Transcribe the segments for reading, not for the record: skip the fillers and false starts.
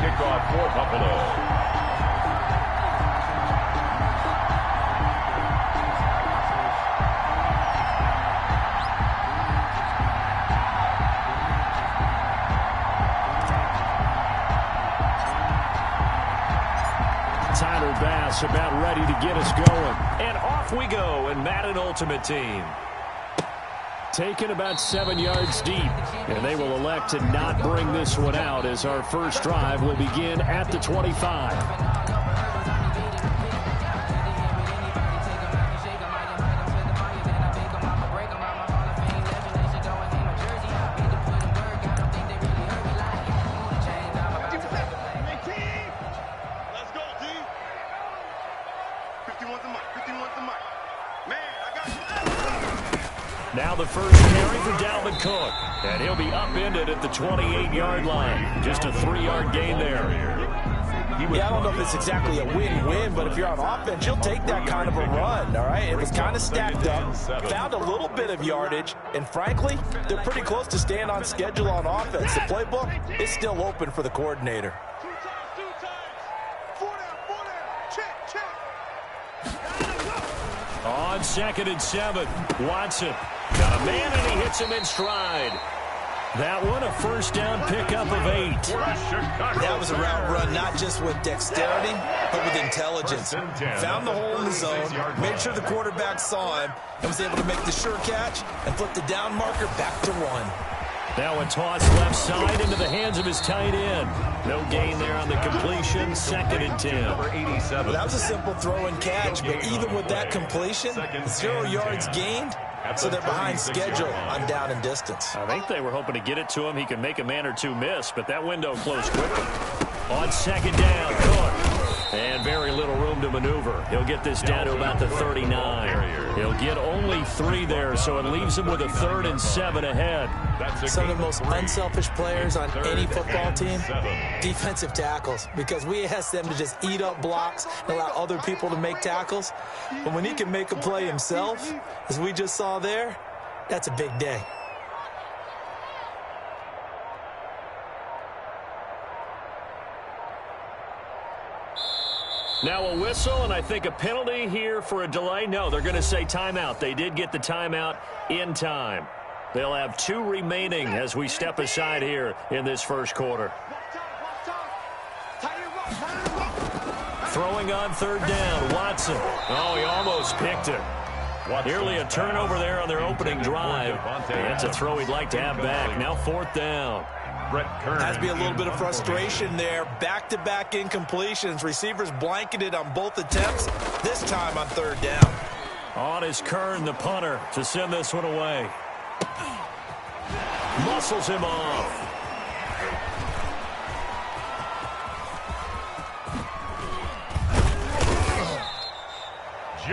kickoff for Buffalo. Bass about ready to get us going. And off we go in Madden Ultimate Team. Taken about 7 yards deep. And they will elect to not bring this one out as our first drive will begin at the 25. Now the first carry for Dalvin Cook. And he'll be upended at the 28-yard line. Just a 3-yard gain there. Yeah, I don't know if it's exactly a win-win, but if you're on offense, you'll take that kind of a run, all right? It was kind of stacked up, found a little bit of yardage, and frankly, they're pretty close to staying on schedule on offense. The playbook is still open for the coordinator. On 2nd and 7, Watson got a man and he hits him in stride. That one a first down pickup of 8. That was a route run not just with dexterity, but with intelligence. Found the hole in the zone, made sure the quarterback saw him, and was able to make the sure catch and flip the down marker back to run. Now a toss left side into the hands of his tight end. No gain there on the completion. 2nd and 10. Well, that was a simple throw and catch, but even with that completion, 0 yards gained, so they're behind schedule on down and distance. I think they were hoping to get it to him. He could make a man or two miss, but that window closed quickly. On 2nd down, Cook. And very little room to maneuver. He'll get this down to about the 39. He'll get only 3 there, so it leaves him with a 3rd and 7 ahead. Some of the most unselfish players on any football team, defensive tackles, because we ask them to just eat up blocks and allow other people to make tackles. But when he can make a play himself, as we just saw there, that's a big day. Now a whistle, and I think a penalty here for a delay. No, they're going to say timeout. They did get the timeout in time. They'll have 2 remaining as we step aside here in this first quarter. Throwing on 3rd down, Watson. Oh, he almost picked it. Nearly a turnover there on their opening drive. That's a throw he'd like to have back. Now 4th down. Has to be a little bit of frustration there. Back-to-back incompletions. Receivers blanketed on both attempts, this time on 3rd down. On is Kern, the punter, to send this one away. Muscles him off.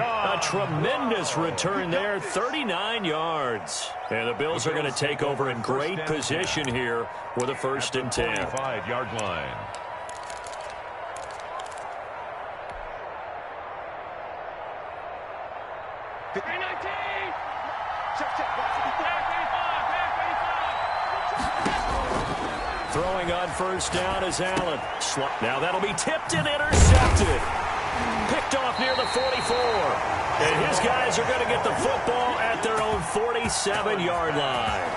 A tremendous return there, 39 yards. And the Bills are going to take over in great position here with a 1st and 10. 5-yard line. Throwing on 1st down is Allen. Now that'll be tipped and intercepted. Picked off near the 44. And his guys are going to get the football at their own 47-yard line.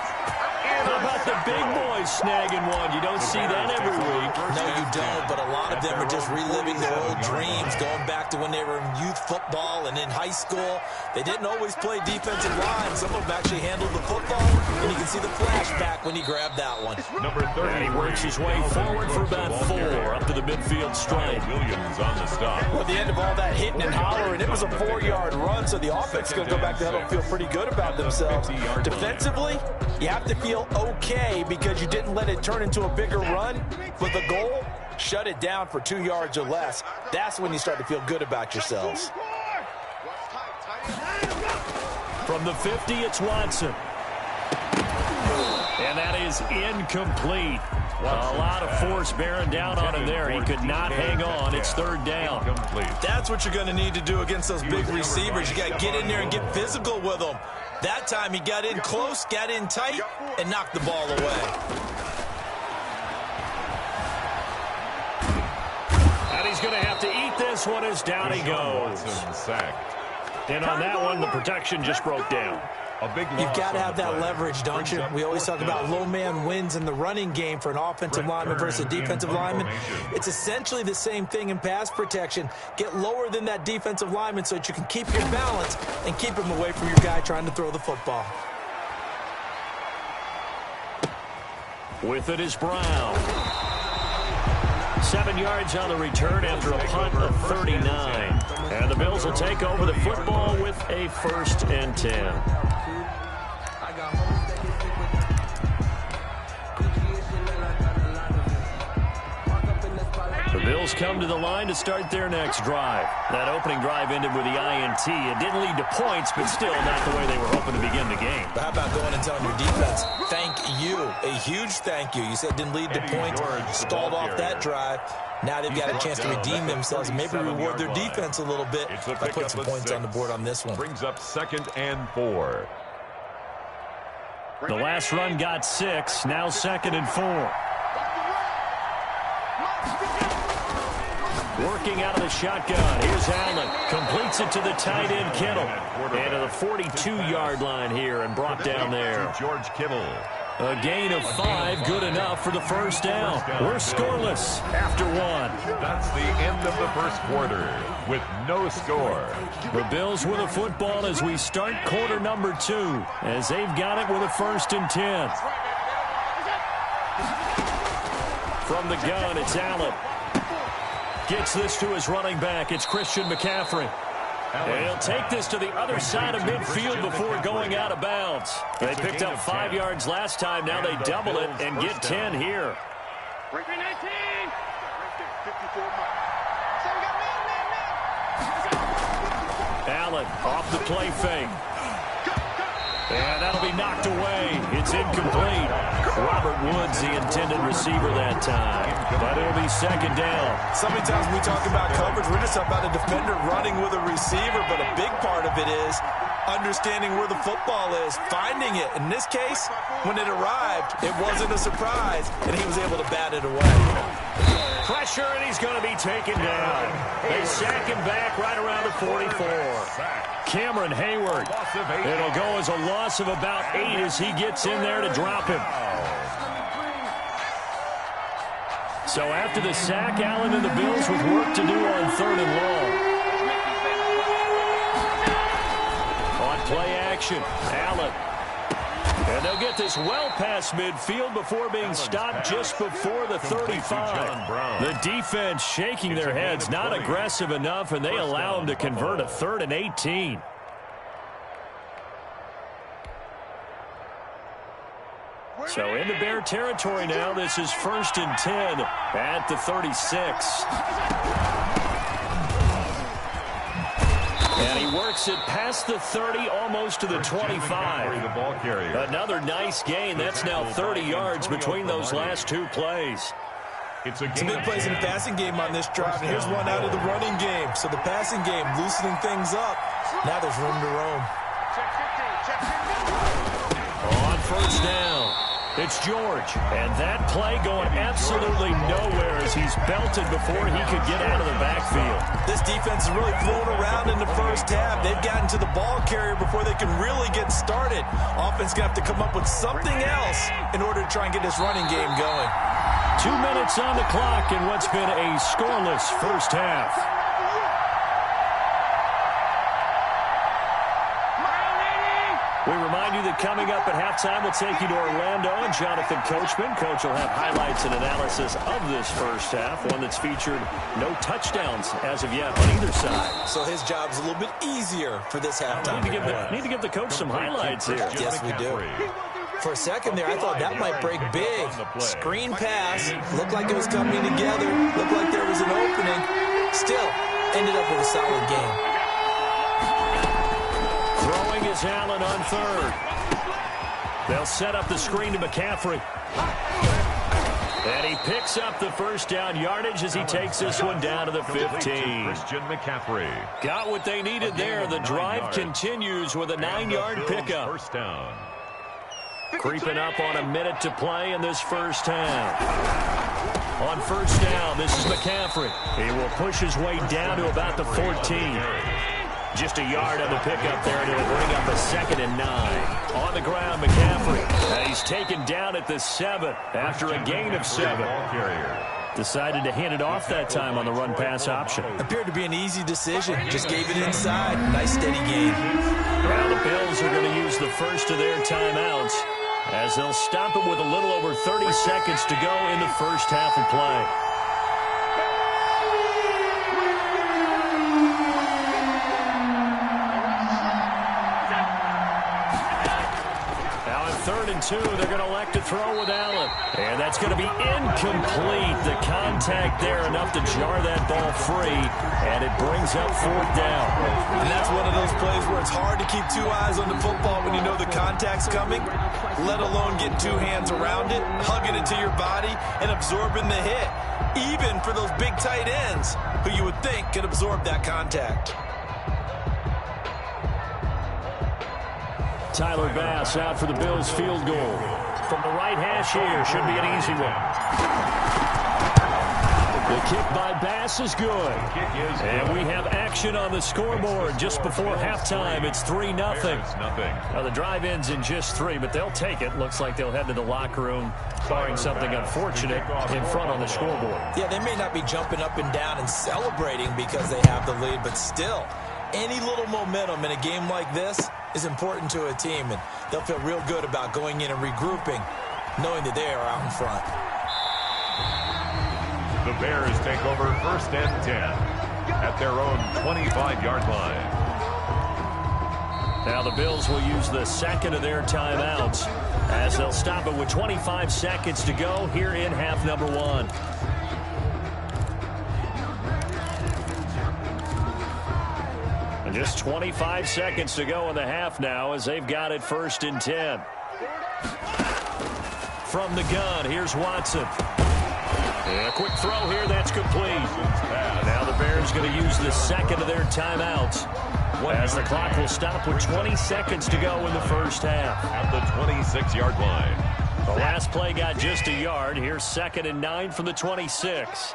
How about the big boys snagging one? You don't see that every week. No, you don't, but a lot of them are just reliving their old dreams, going back to when they were in youth football and in high school. They didn't always play defensive line. Some of them actually handled the football, and you can see the flashback when he grabbed that one. Number 30. And he works his way forward for about 4 up to the midfield stripe. Williams on the stop. Well, at the end of all that hitting and hollering, it was a 4-yard run, so the offense is going to go back to huddle and feel pretty good about themselves. Defensively, you have to feel okay because you didn't let it turn into a bigger run. With the goal, shut it down for 2 yards or less. That's when you start to feel good about yourselves. From the 50, it's Watson. And that is incomplete. A lot of force bearing down on him there. He could not hang on. It's 3rd down. That's what you're going to need to do against those big receivers. You got to get in there and get physical with them. That time he got in close, got in tight, and knocked the ball away. And he's going to have to eat this one as down he goes. And on that one, the protection just broke down. You've got to have that leverage, don't you? We always talk about low man wins in the running game for an offensive lineman versus a defensive lineman. It's essentially the same thing in pass protection. Get lower than that defensive lineman so that you can keep your balance and keep him away from your guy trying to throw the football. With it is Brown. 7 yards on the return after a punt of 39. And the Bills will take over the football with a 1st and 10. The Bills come to the line to start their next drive. That opening drive ended with the INT. It didn't lead to points, but still not the way they were hoping to begin the game. But how about going and telling your defense, thank you, a huge thank you. You said it didn't lead to points, stalled off that drive. Now they've got a chance to redeem themselves and maybe reward their defense a little bit by putting some points on the board on this one. Brings up 2nd and 4. The last run got 6, now 2nd and 4. Working out of the shotgun. Here's Allen. Completes it to the tight end, Kittle. And to the 42-yard line here and brought down there. George Kittle. A gain of 5, good enough for the 1st down. We're scoreless after 1. That's the end of the 1st quarter with no score. The Bills with a football as we start quarter number 2, as they've got it with a 1st and 10. From the gun, it's Allen. Gets this to his running back. It's Christian McCaffrey. And he'll take this to the other side of midfield before going out of bounds. They picked up 5 yards last time. Now they double it and get 10 here. Allen off the play fake. And that'll be knocked away. It's incomplete. Robert Woods, the intended receiver that time. But it'll be 2nd down. So many times we talk about coverage, we're just about a defender running with a receiver, but a big part of it is understanding where the football is, finding it. In this case, when it arrived, it wasn't a surprise, and he was able to bat it away. Pressure, and he's going to be taken down. They sack him back right around the 44. Cameron Hayward. It'll go as a loss of about 8 as he gets in there to drop him. So after the sack, Allen and the Bills with work to do on 3rd and long. On play action, Allen. And they'll get this well past midfield before being stopped just before the 35. The defense shaking their heads, not aggressive enough, and they allow him to convert a 3rd and 18. So into Bear territory now. This is 1st and 10 at the 36. And he works it past the 30, almost to the 25. Another nice gain. That's now 30 yards between those last 2 plays. It's a big plays in the passing game on this drive. And here's one out of the running game. So the passing game loosening things up. Now there's room to roam. On 1st down, it's George. And that play going absolutely nowhere as he's belted before he could get out of the backfield. This defense is really throwing around in the 1st half. They've gotten to the ball carrier before they can really get started. Offense going to have to come up with something else in order to try and get this running game going. 2 minutes on the clock in what's been a scoreless 1st half. We remind you that coming up at halftime, we'll take you to Orlando and Jonathan Coachman. Coach will have highlights and analysis of this 1st half, one that's featured no touchdowns as of yet on either side. So his job's a little bit easier for this halftime. Need to give the coach some highlights here. Yes, we do. For a second there, I thought that might break big. Screen pass, looked like it was coming together, looked like there was an opening. Still, ended up with a solid game. Throwing is Allen on 3rd. They'll set up the screen to McCaffrey. And he picks up the 1st down yardage as he takes this one down to the 15. Christian McCaffrey. Got what they needed there. The drive continues with a 9-yard pickup. 1st down. Creeping up on a minute to play in this 1st half. On first down, this is McCaffrey. He will push his way down to about the 14. Just a yard on the pickup there, and it'll bring up a 2nd and 9. On the ground, McCaffrey. He's taken down at the 7 after a gain of 7. Decided to hand it off that time on the run-pass option. Appeared to be an easy decision. Just gave it inside. Nice steady gain. Well, the Bills are going to use the first of their timeouts as they'll stop it with a little over 30 seconds to go in the first half of play. Now in 3rd and 2, they're going to elect to throw with Allen. And that's going to be incomplete. The contact there enough to jar that ball free, and it brings up 4th down. And that's one of those plays where it's hard to keep 2 eyes on the football when you know the contact's coming, let alone getting 2 hands around it, hugging it to your body, and absorbing the hit, even for those big tight ends who you would think could absorb that contact. Tyler Bass out for the Bills field goal. From the right hash here, should be an easy one. The kick by Bass is good. And we have action on the scoreboard just before halftime. It's 3-0. Now the drive ends in just 3, but they'll take it. Looks like they'll head to the locker room, barring something unfortunate in front on the scoreboard. Yeah, they may not be jumping up and down and celebrating because they have the lead, but still, any little momentum in a game like this is important to a team, and they'll feel real good about going in and regrouping, knowing that they are out in front. The Bears take over 1st and 10 at their own 25-yard line. Now the Bills will use the 2nd of their timeouts as they'll stop it with 25 seconds to go here in half number 1. Just 25 seconds to go in the half now as they've got it 1st and 10. From the gun, here's Watson. And a quick throw here, that's complete. Now the Bears going to use the 2nd of their timeouts as the clock will stop with 20 seconds to go in the first half. At the 26-yard line. The last play got just a yard. Here's 2nd and 9 from the 26.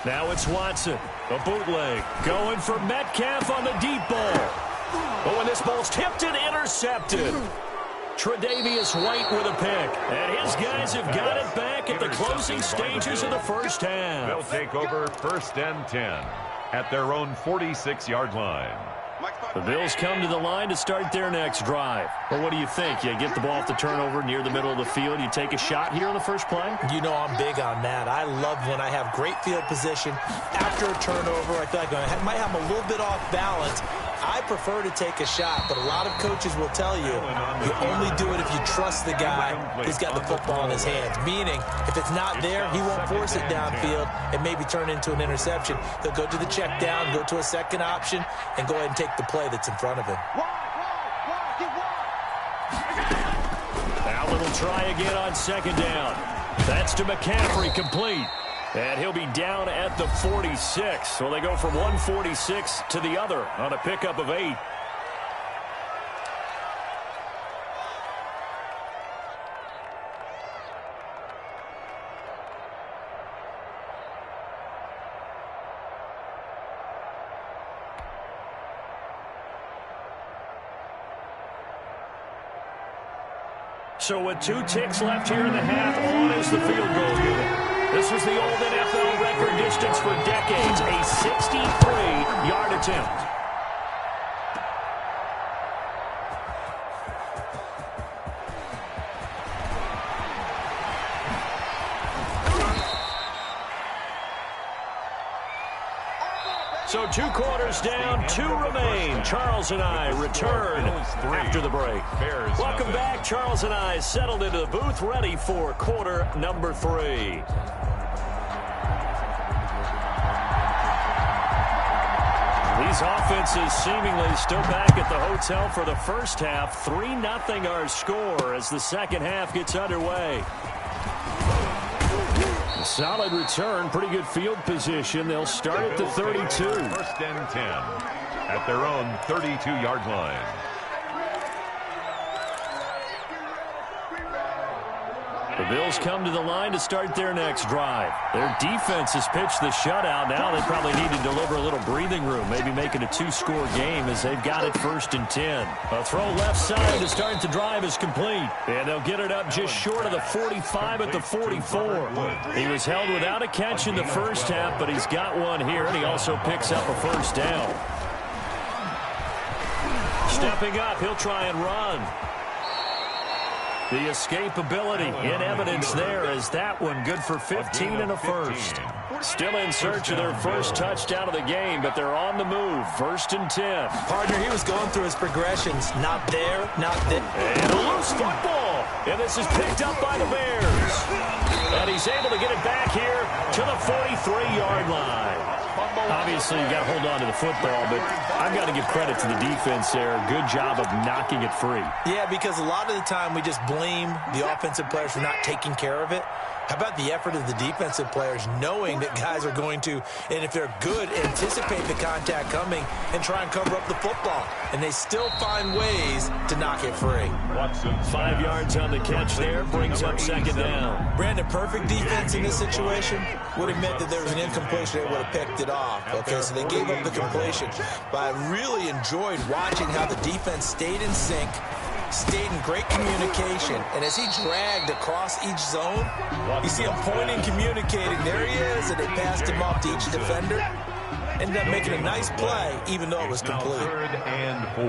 Now it's Watson, a bootleg, going for Metcalf on the deep ball. Oh, and this ball's tipped and intercepted. Tre'Davious White with a pick, and his guys have got it back at the closing stages of the first half. They'll take over 1st and 10 at their own 46-yard line. The Bills come to the line to start their next drive. Well, what do you think? You get the ball off the turnover near the middle of the field. You take a shot here on the first play? You know I'm big on that. I love when I have great field position. After a turnover, I feel like I might have a little bit off balance. I prefer to take a shot, but a lot of coaches will tell you you only do it if you trust the guy who's got the football in his hands. Meaning, if it's not there, he won't force it downfield and maybe turn into an interception. He'll go to the check down, go to a second option, and go ahead and take the play that's in front of him. Now little try again on 2nd down. That's to McCaffrey, complete. And he'll be down at the 46. So they go from 146 to the other on a pickup of 8. So with 2 ticks left here in the half, on is the field goal unit. This was the old NFL record distance for decades, a 63-yard attempt. So 2 quarters down, 2 remain. Charles and I return after the break. Welcome back. Charles and I settled into the booth, ready for quarter number 3. These offenses seemingly still back at the hotel for the first half. 3-0 our score as the second half gets underway. A solid return, pretty good field position. They'll start at the 32. 1st and 10 at their own 32-yard line. The Bills come to the line to start their next drive. Their defense has pitched the shutout. Now they probably need to deliver a little breathing room, maybe make it a 2-score game as they've got it 1st and 10. A throw left side to start the drive is complete. And they'll get it up just short of the 45 at the 44. He was held without a catch in the first half, but he's got one here, and he also picks up a first down. Stepping up, he'll try and run. The escapability in evidence there as that one good for 15 and a first. Still in search of their first touchdown of the game, but they're on the move. 1st and 10. Partner, he was going through his progressions. Not there, not there. And a loose football. And this is picked up by the Bears. And he's able to get it back here to the 43-yard line. Obviously, you got to hold on to the football, but I've got to give credit to the defense there. Good job of knocking it free. Yeah, because a lot of the time we just blame the offensive players for not taking care of it. How about the effort of the defensive players knowing that guys are going to, and if they're good, anticipate the contact coming and try and cover up the football. And they still find ways to knock it free. 5 yards on the catch there, brings up 2nd down. Brandon, perfect defense in this situation would have meant that there was an incompletion. They would have picked it off. Okay, so they gave up the completion. But I really enjoyed watching how the defense stayed in sync, stayed in great communication, and as he dragged across each zone, you see him pointing, communicating. There he is, and they passed him off to each defender. Ended up making a nice play, even though it was complete. 3rd and 4.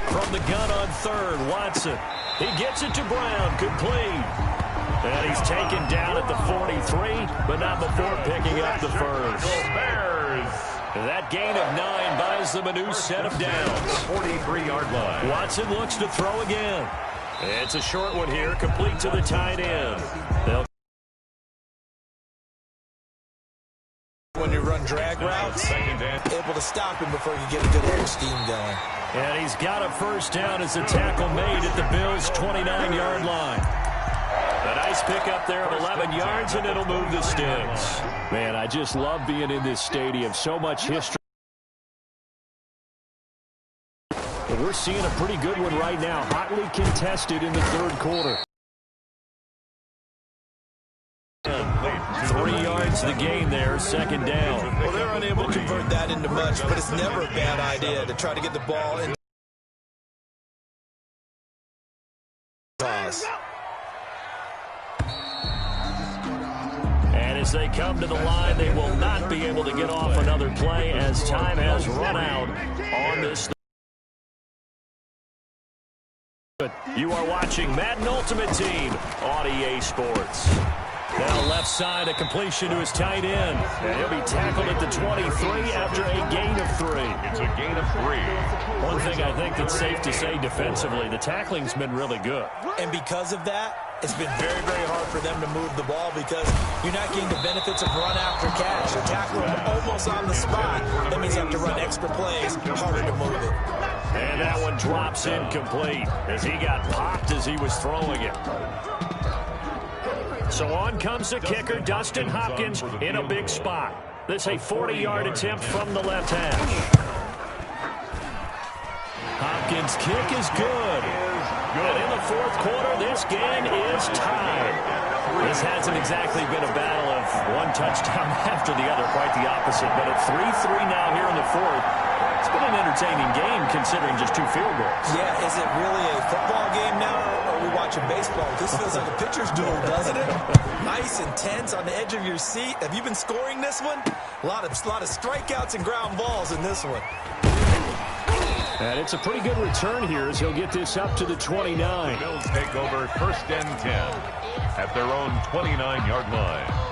From the gun on 3rd, Watson. He gets it to Brown, complete. And he's taken down at the 43, but not before picking up the first. Bears. That gain of 9 buys them a new set of downs. 43-yard line. Watson looks to throw again. It's a short one here, complete to the tight end. They'll when you run drag routes, able to stop him before you get a good head steam going. And he's got a first down as a tackle made at the Bills' 29-yard line. A nice pickup there of 11 yards, and it'll move the sticks. Man, I just love being in this stadium. So much history. And we're seeing a pretty good one right now, hotly contested in the 3rd quarter. 3 yards the gain there, 2nd down. Well, they're unable to convert that into much, but it's never a bad idea to try to get the ball in. And as they come to the line, they will not be able to get off another play as time has run out on this. You are watching Madden Ultimate Team on EA Sports. Now left side, a completion to his tight end. And he'll be tackled at the 23 after a gain of 3. It's a gain of 3. One thing I think that's safe to say defensively, the tackling's been really good. And because of that, it's been very, very hard for them to move the ball because you're not getting the benefits of run after catch. You're tackling them almost on the spot. That means you have to run extra plays, harder to move it. And that one drops incomplete as he got popped as he was throwing it. So on comes the kicker, Dustin Hopkins, in a big spot. This a 40-yard attempt from the left hash. Hopkins' kick is good. And in the 4th quarter, this game is tied. This hasn't exactly been a battle of one touchdown after the other, quite the opposite. But at 3-3 now here in the 4th, it's been an entertaining game considering just 2 field goals. Yeah, is it really a football game now, or are we watching baseball? This feels like a pitcher's duel, doesn't it? Nice and tense on the edge of your seat. Have you been scoring this one? A lot of strikeouts and ground balls in this one. And it's a pretty good return here as he'll get this up to the 29. Bills take over 1st and 10 at their own 29-yard line.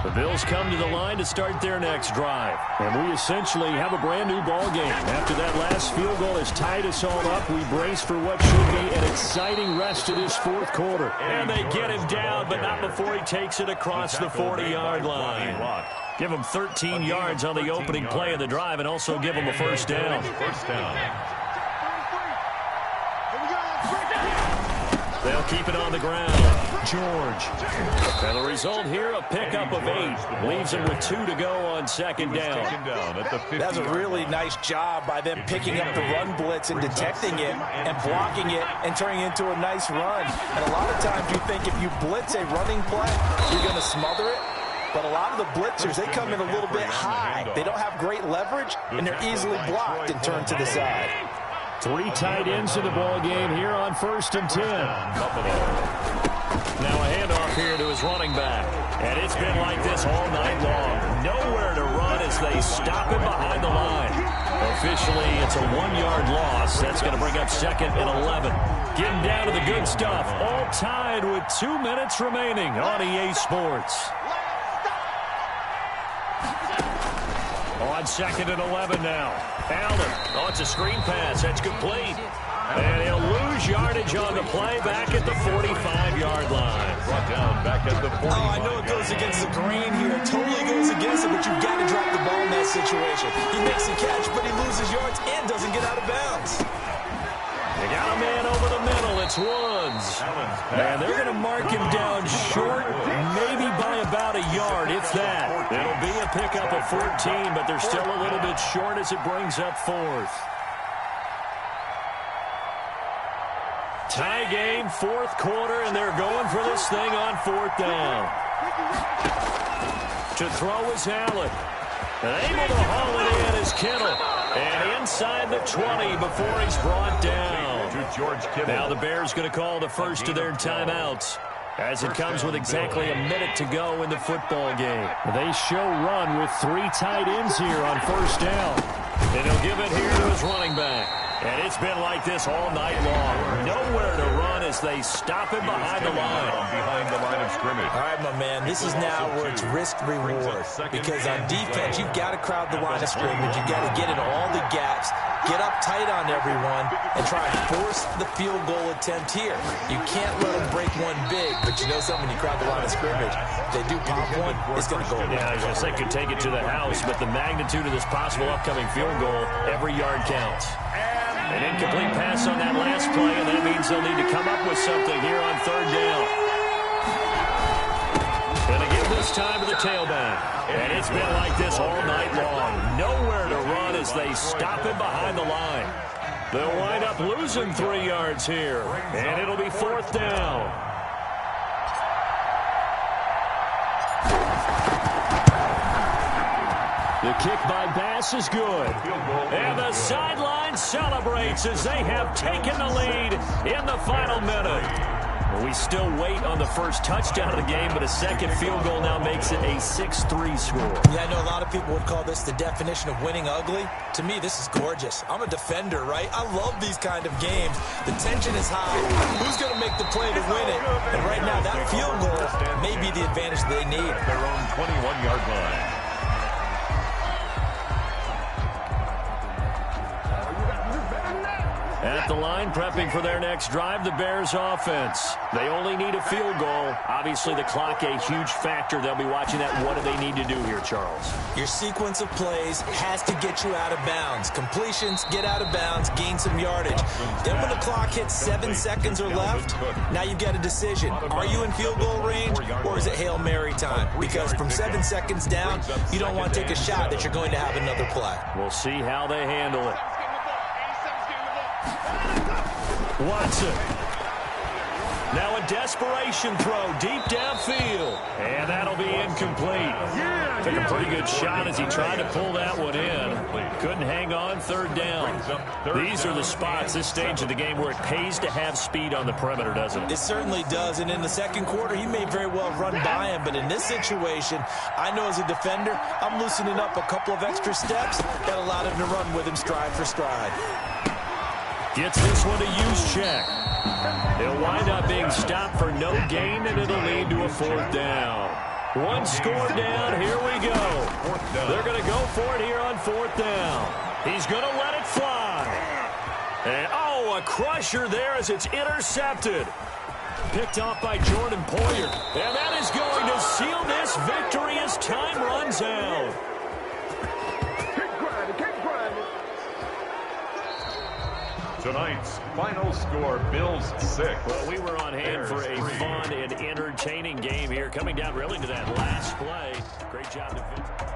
The Bills come to the line to start their next drive. And we essentially have a brand new ball game. After that last field goal has tied us all up, we brace for what should be an exciting rest of this 4th quarter. And they get him down, but not before he takes it across the 40-yard line. Give him 13 yards on the opening play of the drive and also give him a first down. First down. They'll They'll keep it on the ground. George. And the result here, a pickup of 8. Leaves him with 2 to go on second down. That's a really nice job by them picking up the run blitz and detecting it and blocking it and turning it into a nice run. And a lot of times you think if you blitz a running play, you're going to smother it. But a lot of the blitzers, they come in a little bit high. They don't have great leverage, and they're easily blocked and turned to the side. 3 tight ends in the ball game here on 1st and 10. Now a handoff here to his running back. And it's been like this all night long. Nowhere to run as they stop him behind the line. Officially, it's a 1-yard loss. That's going to bring up 2nd and 11. Getting down to the good stuff. All tied with 2 minutes remaining on EA Sports. On 2nd and 11 now. Allen. Oh, it's a screen pass. That's complete. And he'll lose yardage on the play back at the 45-yard line. Brought down back at the 45. Oh, I know it goes against the grain here. It totally goes against it, but you've got to drop the ball in that situation. He makes a catch, but he loses yards and doesn't get out of bounds. They got a man over the middle. It's Woods. And they're going to mark him down short, maybe by about a yard, if that. It'll be a pickup of 14, but they're still a little bit short as it brings up 4th. Tie game, 4th quarter, and they're going for this thing on 4th down. To throw is Allen. And able to haul it in is Kittle. And inside the 20 before he's brought down. Now the Bears going to call the first of their timeouts, as it comes with exactly a minute to go in the football game. They show run with 3 tight ends here on 1st down. And he'll give it here to his running back. And it's been like this all night long. Nowhere to run as they stop him behind the line. Behind the line of scrimmage. All right, my man, this is now where it's risk-reward. Because on defense, you've got to crowd the line of scrimmage. You've got to get in all the gaps, get up tight on everyone, and try and force the field goal attempt here. You can't let them break one big, but you know something, when you crowd the line of scrimmage, if they do pop one, it's going to go away. Yeah, I was going to say could take it to the house, but the magnitude of this possible upcoming field goal, every yard counts. An incomplete pass on that last play, and that means they'll need to come up with something here on 3rd down. Gonna give this time to the tailback. And it's been like this all night long. Nowhere to run as they stop him behind the line. They'll wind up losing 3 yards here, and it'll be 4th down. The kick by Bass is good. And the sideline celebrates as they have taken the lead in the final minute. Well, we still wait on the first touchdown of the game, but a second field goal now makes it a 6-3 score. Yeah, I know a lot of people would call this the definition of winning ugly. To me, this is gorgeous. I'm a defender, right? I love these kind of games. The tension is high. Who's going to make the play to win it? And right now, that field goal may be the advantage they need. Their own 21-yard line. At the line, prepping for their next drive, the Bears offense. They only need a field goal. Obviously, the clock a huge factor. They'll be watching that. What do they need to do here, Charles? Your sequence of plays has to get you out of bounds. Completions, get out of bounds, gain some yardage. Then when the clock hits 7 seconds or left, now you've got a decision. Are you in field goal range, or is it Hail Mary time? Because from 7 seconds down, you don't want to take a shot that you're going to have another play. We'll see how they handle it. Watson. Now a desperation throw deep downfield. And that'll be incomplete. Took a pretty good shot as he tried to pull that one in. Couldn't hang on. 3rd down. These are the spots, this stage of the game, where it pays to have speed on the perimeter, doesn't it? It certainly does. And in the second quarter, he may very well run by him. But in this situation, I know as a defender, I'm loosening up a couple of extra steps that allowed him to run with him stride for stride. Gets this one to use check. He'll wind up being stopped for no gain, and it'll lead to a 4th down. One score down. Here we go. They're going to go for it here on 4th down. He's going to let it fly. And, oh, a crusher there as it's intercepted. Picked off by Jordan Poyer. And that is going to seal this victory as time runs out. Tonight's final score, Bills 6. Well, we were on hand for a fun and entertaining game here. Coming down really to that last play. Great job defensively.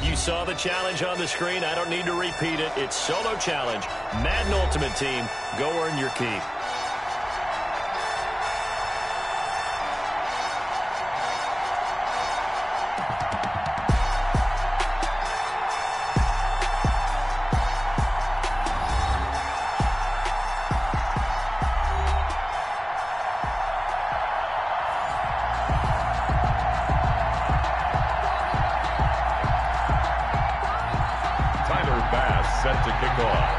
You saw the challenge on the screen. I don't need to repeat it. It's solo challenge. Madden Ultimate Team. Go earn your keep. Set to kick off.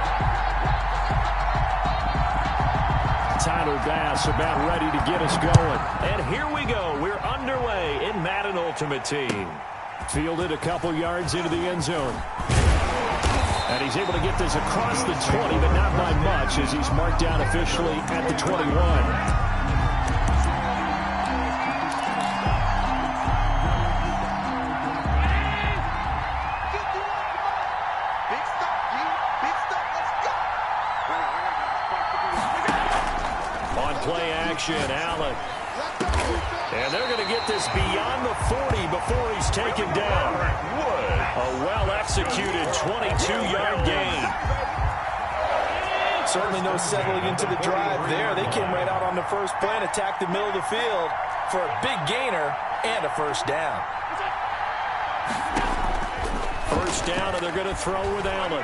Tyler Bass about ready to get us going. And here we go. We're underway in Madden Ultimate Team. Fielded a couple yards into the end zone. And he's able to get this across the 20, but not by much as he's marked down officially at the 21. Allen. And they're going to get this beyond the 40 before he's taken down. A well-executed 22-yard gain. Certainly no settling into the drive there. They came right out on the first play and attacked the middle of the field for a big gainer and a first down. First down, and they're going to throw with Allen.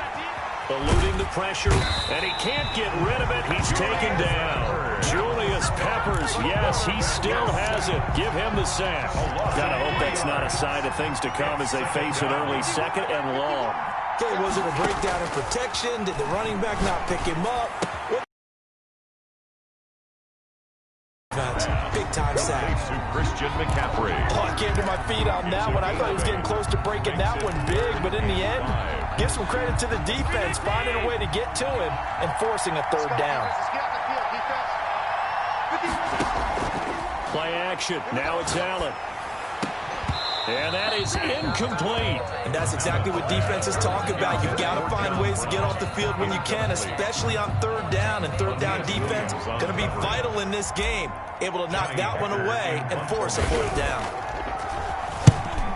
Eluding the pressure, and he can't get rid of it. He's taken down. Julius Peppers, yes, he still has it. Give him the sack. Gotta hope that's not a sign of things to come as they face an early second and long. Okay, was it a breakdown in protection? Did the running back not pick him up? Big time sack. Christian McCaffrey. Oh, I came to my feet on that one. I thought he was getting close to breaking that one big, but in the end, give some credit to the defense, finding a way to get to him and forcing a third down. Play action. Now it's Allen. And that is incomplete. And that's exactly what defenses talk about. You've got to find ways to get off the field when you can, especially on third down. And third down defense going to be vital in this game. Able to knock that one away and force a fourth down.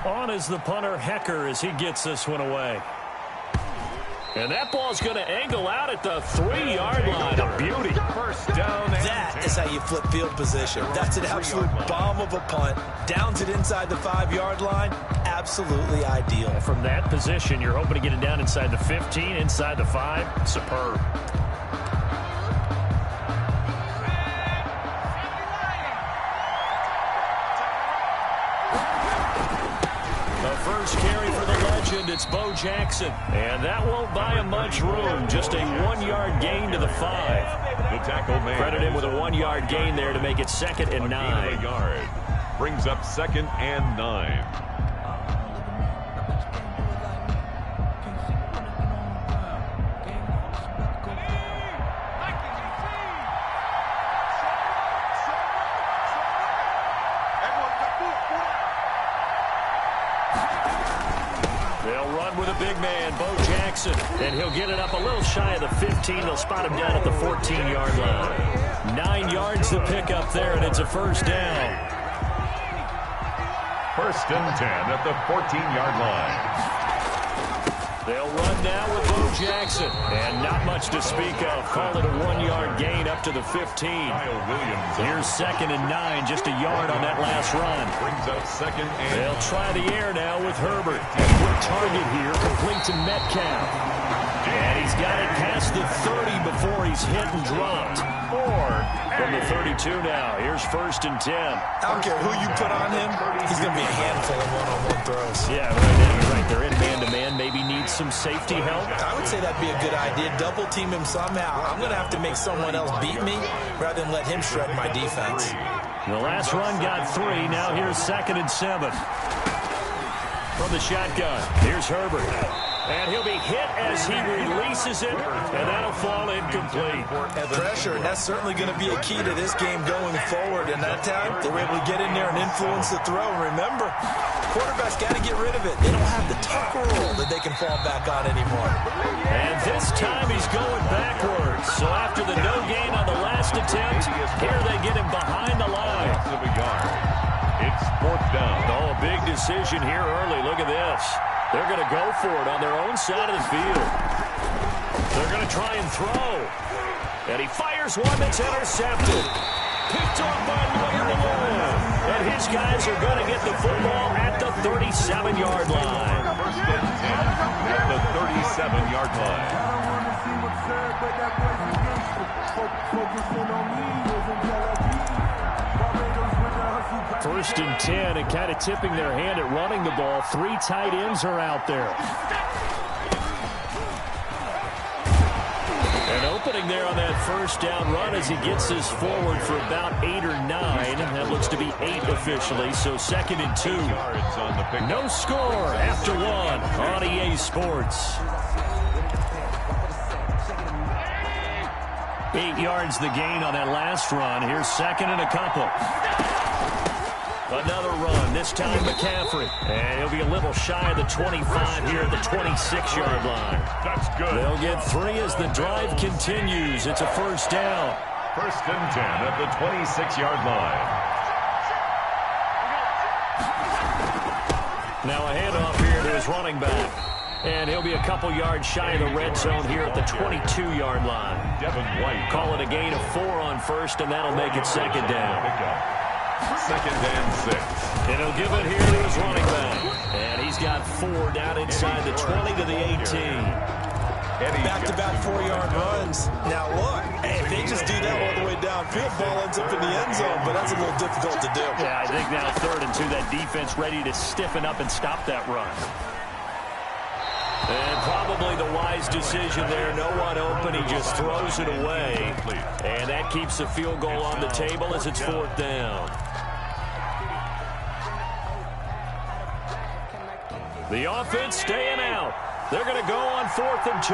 On is the punter, Hecker, as he gets this one away. And that ball's going to angle out at the 3-yard line. A beauty. First down. That is how you flip field position. That's an absolute bomb of a punt. Downs it inside the 5-yard line. Absolutely ideal. From that position, you're hoping to get it down inside the 15, inside the 5. Superb. First carry for the legend, it's Bo Jackson. And that won't buy him much room. Just a 1-yard gain to the 5. The tackle man. Credit him with a 1-yard gain there to make it 2nd and 9. Yard. Brings up 2nd and 9. They'll run with a big man, Bo Jackson, and he'll get it up a little shy of the 15. They'll spot him down at the 14-yard line. 9 yards to pick up there, and it's a first down. First and 10 at the 14-yard line. They'll run now with Bo Jackson. And not much to speak of. Call it a 1-yard gain up to the 15. Here's 2nd and 9, just a yard on that last run. Brings up 2nd and... They'll try the air now with Herbert. Quick target here, complete to Metcalf. And he's got it past the 30 before he's hit and dropped. From the 32 now, here's 1st and 10. I don't care who you put on him, he's going to be a handful of one-on-one throws. Yeah, right now you're right. They're in man-to-man, maybe needs some safety help. I would say that'd be a good idea. Double team him somehow. I'm going to have to make someone else beat me rather than let him shred my defense. The last run got 3. Now here's 2nd and 7. From the shotgun, here's Herbert. And he'll be hit as he releases it, and that'll fall incomplete. Pressure, and that's certainly going to be a key to this game going forward. And that time, they were able to get in there and influence the throw. And remember, quarterbacks got to get rid of it. They don't have the tuck roll that they can fall back on anymore. And this time he's going backwards. So after the no gain on the last attempt, here they get him behind the line. It's 4th down. Oh, a big decision here early. Look at this. They're going to go for it on their own side of the field. They're going to try and throw. And he fires one that's intercepted. Picked off by Lawyer Malone. And his guys are going to get the football at the 37-yard line. First and 10 at the 37-yard line. First and 10, and kind of tipping their hand at running the ball. 3 tight ends are out there. An opening there on that first down run as he gets this forward for about 8 or 9. That looks to be 8 officially, so 2nd and 2. No score after 1 on EA Sports. 8 yards the gain on that last run. Here's 2nd and a couple. Another run, this time McCaffrey. And he'll be a little shy of the 25 here at the 26-yard line. That's good. They'll get 3 as the drive continues. It's a first down. First and 10 at the 26-yard line. Now a handoff here to his running back. And he'll be a couple yards shy of the red zone here at the 22-yard line. Devin White. Call it a gain of 4 on first, and that'll make it 2nd down. 2nd and 6. And he'll give it here to his running back. And he's got 4 down inside the 20 to the 18. Back-to-back 4-yard runs. Now look, hey, if they just do that all the way downfield, ball ends up in the end zone, but that's a little difficult to do. Yeah, I think now 3rd and 2, that defense ready to stiffen up and stop that run. And probably the wise decision there. No one open. He just throws it away. And that keeps the field goal on the table as it's 4th down. The offense staying out. They're going to go on 4th and 2.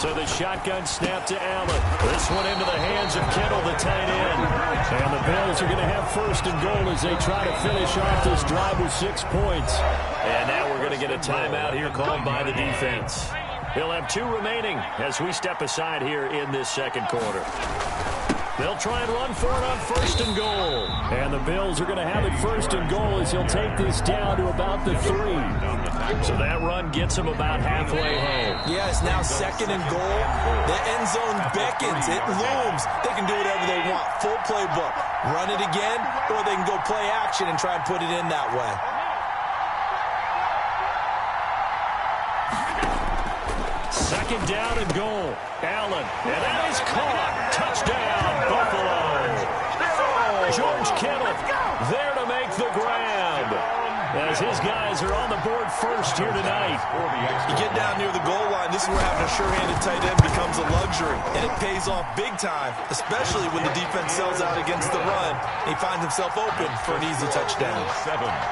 So the shotgun snap to Allen. This one into the hands of Kittle, the tight end. And the Bills are going to have 1st and goal as they try to finish off this drive with 6 points. And now we're going to get a timeout here called by the defense. He'll have 2 remaining as we step aside here in this 2nd quarter. They'll try and run for it on 1st and goal. And the Bills are going to have it 1st and goal as he'll take this down to about the 3. So that run gets him about halfway home. Yeah, it's now 2nd and goal. The end zone beckons. It looms. They can do whatever they want. Full playbook. Run it again, or they can go play action and try and put it in that way. Second down and goal. Allen, and that is caught. Touchdown, Buffalo. George Kittle there to make the grab. As his guys are on the board first here tonight. You get down near the goal line, this is where having a sure-handed tight end becomes a luxury. And it pays off big time, especially when the defense sells out against the run. He finds himself open for an easy touchdown.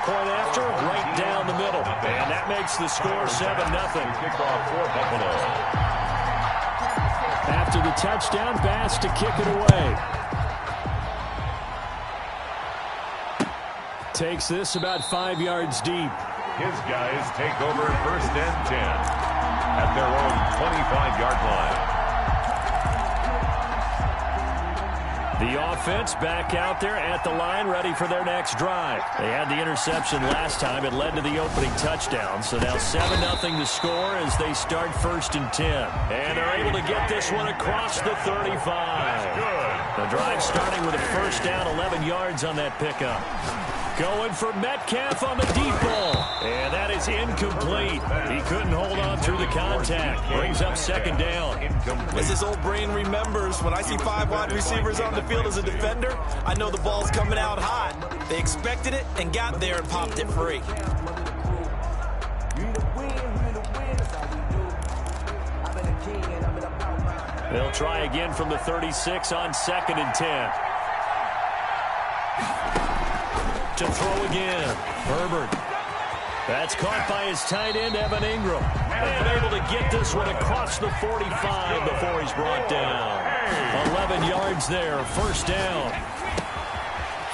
Point after, right down the middle. And that makes the score 7-0. Kickoff for Buffalo. After the touchdown, Bass to kick it away. Takes this about 5 yards deep. His guys take over 1st and 10 at their own 25-yard line. The offense back out there at the line, ready for their next drive. They had the interception last time. It led to the opening touchdown. So now 7-0 to score as they start 1st and 10. And they're able to get this one across the 35. The drive starting with a 1st down, 11 yards on that pickup. Going for Metcalf on the deep ball. And that is incomplete. He couldn't hold on through the contact. Brings up 2nd down. As his old brain remembers, when I see 5 wide receivers on the field as a defender, I know the ball's coming out hot. They expected it and got there and popped it free. They'll try again from the 36 on 2nd and 10. To throw again. Herbert. That's caught by his tight end, Evan Ingram. And able to get this one across the 45 before he's brought down. 11 yards there, 1st down.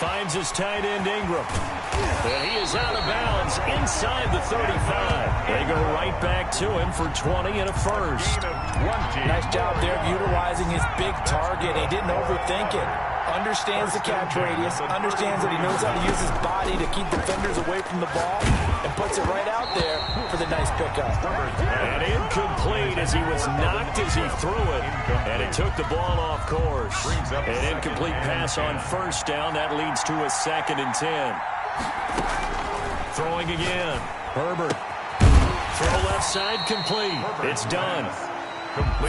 Finds his tight end, Ingram. And he is out of bounds inside the 35. They go right back to him for 20 and a 1st. Nice job there of utilizing his big target. He didn't overthink it. Understands the catch radius, understands that he knows how to use his body to keep defenders away from the ball, and puts it right out there for the nice pickup. And incomplete as he was knocked as he threw it, and it took the ball off course. An incomplete pass on 1st down. That leads to a 2nd and 10. Throwing again. Herbert. Throw left side complete. It's done.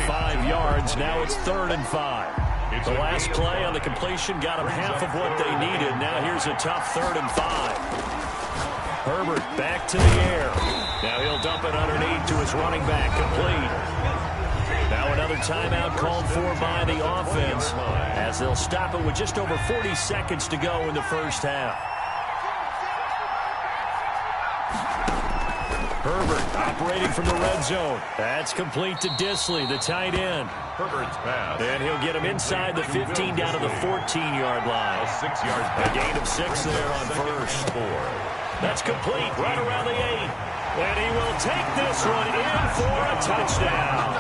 5 yards. Now it's 3rd and 5. The last play on the completion got them half of what they needed. Now here's a tough 3rd and 5. Herbert back to the air. Now he'll dump it underneath to his running back. Complete. Now another timeout called for by the offense as they'll stop it with just over 40 seconds to go in the 1st half. Herbert operating from the red zone. That's complete to Disley, the tight end. Herbert's pass. And he'll get him inside the 15 down to the 14-yard line. A 6-yard A gain of 6 there on 1st. That's complete right around the 8. And he will take this one in for a touchdown.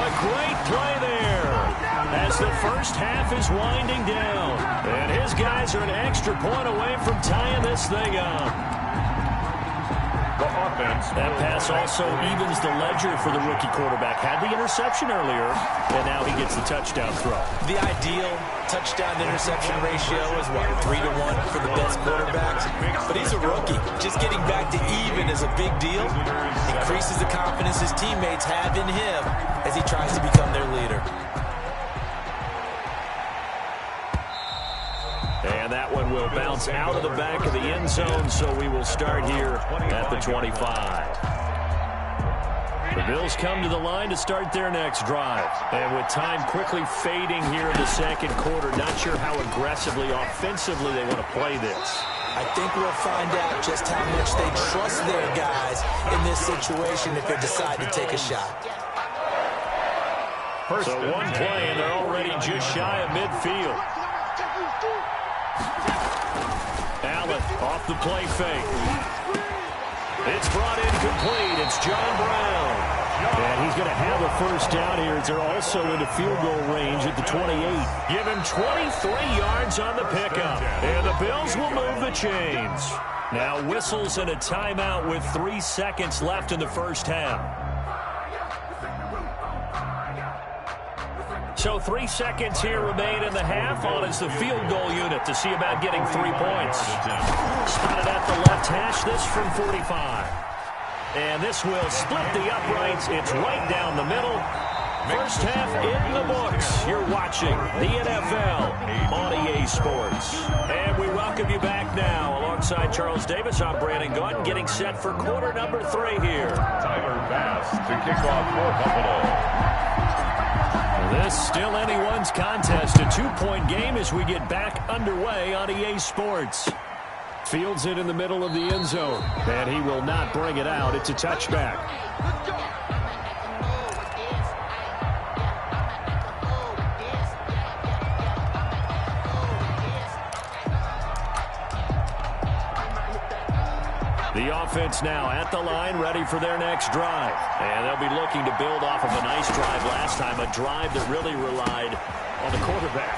A great play there as the 1st half is winding down. And his guys are an extra point away from tying this thing up. That pass also evens the ledger for the rookie quarterback. Had the interception earlier, and now he gets the touchdown throw. The ideal touchdown-interception ratio is, what, 3-to-1 for the best quarterbacks? But he's a rookie. Just getting back to even is a big deal. Increases the confidence his teammates have in him as he tries to become their leader. And that one will bounce out of the back of the end zone, so we will start here at the 25. The Bills come to the line to start their next drive. And with time quickly fading here in the 2nd quarter, not sure how aggressively, offensively they want to play this. I think we'll find out just how much they trust their guys in this situation if they decide to take a shot. So one play, and they're already just shy of midfield. Allen off the play fake. It's brought in complete. It's John Brown. And he's going to have a 1st down here as they're also into field goal range at the 28. Give him 23 yards on the pickup. And the Bills will move the chains. Now whistles and a timeout with 3 seconds left in the 1st half. So 3 seconds here remain in the half. On is the field goal unit to see about getting 3 points. Spotted at the left hash, this from 45. And this will split the uprights. It's right down the middle. 1st half in the books. You're watching the NFL on EA Sports. And we welcome you back now. Alongside Charles Davis, I'm Brandon Gaunt, getting set for quarter number 3 here. Tyler Bass to kick off for Buffalo. This still anyone's contest. A 2-point game as we get back underway on EA Sports. Fields it in the middle of the end zone. And he will not bring it out. It's a touchback. The offense now at the line, ready for their next drive. And they'll be looking to build off of a nice drive last time, a drive that really relied on the quarterback.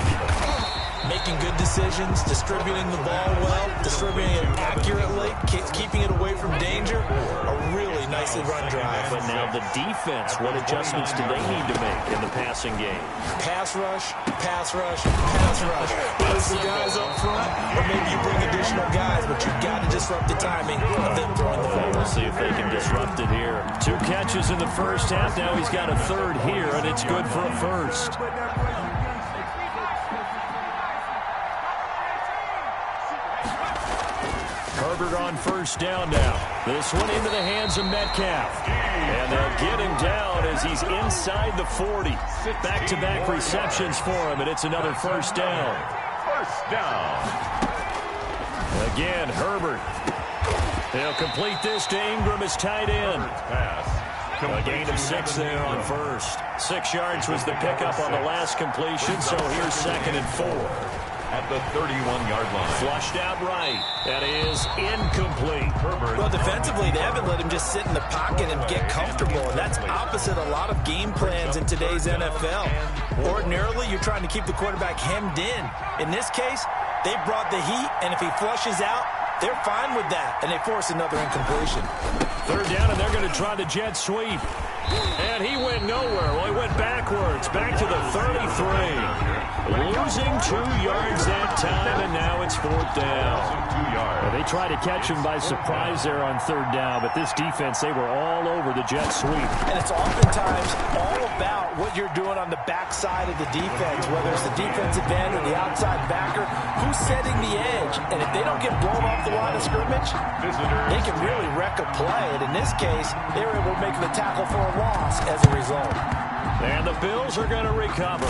Making good decisions, distributing the ball well, distributing it accurately, keeping it away from danger. A really nicely run drive. But now the defense, what adjustments do they need to make in the passing game? Pass rush, pass rush, pass rush. Whether it's the guys up front, or maybe you bring additional guys, but you've got to disrupt the timing of them throwing the ball. We'll see if they can disrupt it here. 2 catches in the first half. Now he's got a third here, and it's good for a first. Herbert on first down now. This one into the hands of Metcalf. And they'll get him down as he's inside the 40. Back-to-back receptions for him, and it's another first down. First down. Again, Herbert. They'll complete this to Ingram as tight end. A gain of 6 there on first. 6 yards was the pickup on the last completion, so here's 2nd and 4. At the 31-yard line. Flushed out right. That is incomplete. Herbert. Well, defensively, they haven't let him just sit in the pocket and get comfortable, and that's opposite a lot of game plans in today's NFL. Ordinarily, you're trying to keep the quarterback hemmed in. In this case, they brought the heat, and if he flushes out, they're fine with that, and they force another incompletion. 3rd down, and they're going to try the jet sweep. And he went nowhere. Well, he went backwards, back to the 33. Losing 2 yards that time, and now it's 4th down. Well, they tried to catch him by surprise there on 3rd down, but this defense, they were all over the jet sweep. And it's oftentimes all about what you're doing on the backside of the defense, whether it's the defensive end or the outside backer, who's setting the edge. And if they don't get blown off the line of scrimmage, they can really wreck a play. And in this case, they were able to make the tackle for a loss as a result. And the Bills are going to recover.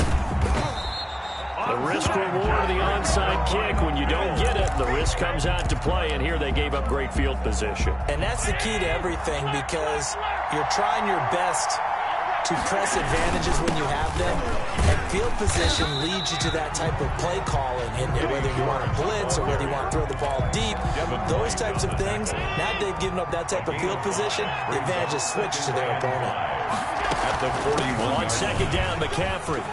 The risk-reward of the onside kick, when you don't get it, the risk comes out to play, and here they gave up great field position. And that's the key to everything, because you're trying your best to press advantages when you have them, and field position leads you to that type of play calling, and whether you want to blitz or whether you want to throw the ball deep, those types of things, now they've given up that type of field position, the advantage is switched to their opponent. At the 41. On 2nd down, McCaffrey.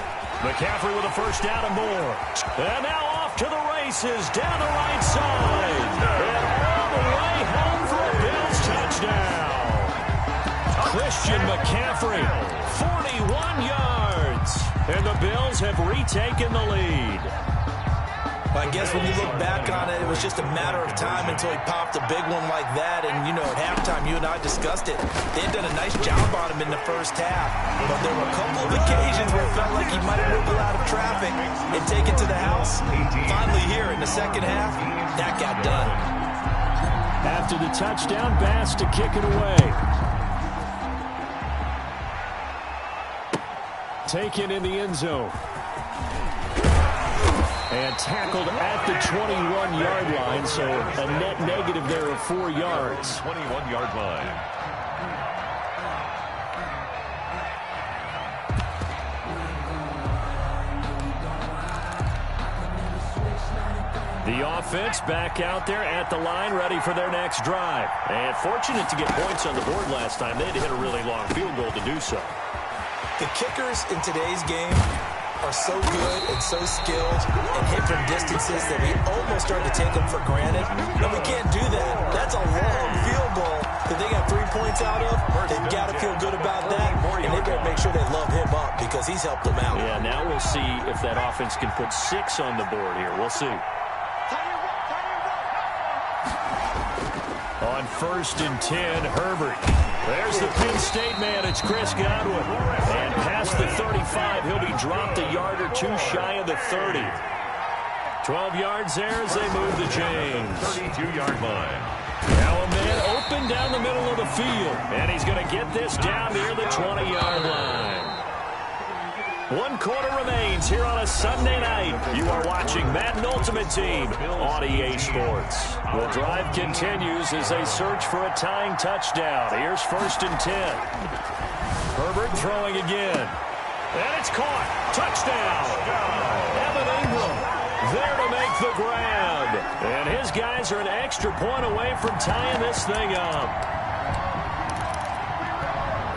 McCaffrey with a first down and more. And now off to the races, down the right side. And all the way home for a Bills touchdown. Christian McCaffrey, 41 yards. And the Bills have retaken the lead. I guess when you look back on it, it was just a matter of time until he popped a big one like that. And, you know, at halftime, you and I discussed it. They had done a nice job on him in the first half. But there were a couple of occasions where it felt like he might have wiggled out of traffic and take it to the house. Finally here in the second half, that got done. After the touchdown, Bass to kick it away. Taken in the end zone. And tackled at the 21-yard line, so a net negative there of 4 yards. 21-yard line. The offense back out there at the line, ready for their next drive. And fortunate to get points on the board last time. They had to hit a really long field goal to do so. The kickers in today's game are so good and so skilled and hit from distances that we almost start to take them for granted. And we can't do that. That's a long field goal that they got 3 points out of. They've got to feel good about that, and they better make sure they love him up because he's helped them out. Yeah, now we'll see if that offense can put 6 on the board here. We'll see. On 1st and 10, Herbert. There's the Penn State man. It's Chris Godwin. And past the 35, he'll be dropped a yard or 2 shy of the 30. 12 yards there as they move the chains. 32-yard line. Now a man open down the middle of the field. And he's going to get this down near the 20-yard line. 1 quarter remains here on a Sunday night. You are watching Madden Ultimate Team on EA Sports. The drive continues as they search for a tying touchdown. Here's 1st and 10. Herbert throwing again. And it's caught. Touchdown. Evan Ingram there to make the grab. And his guys guys are an extra point away from tying this thing up.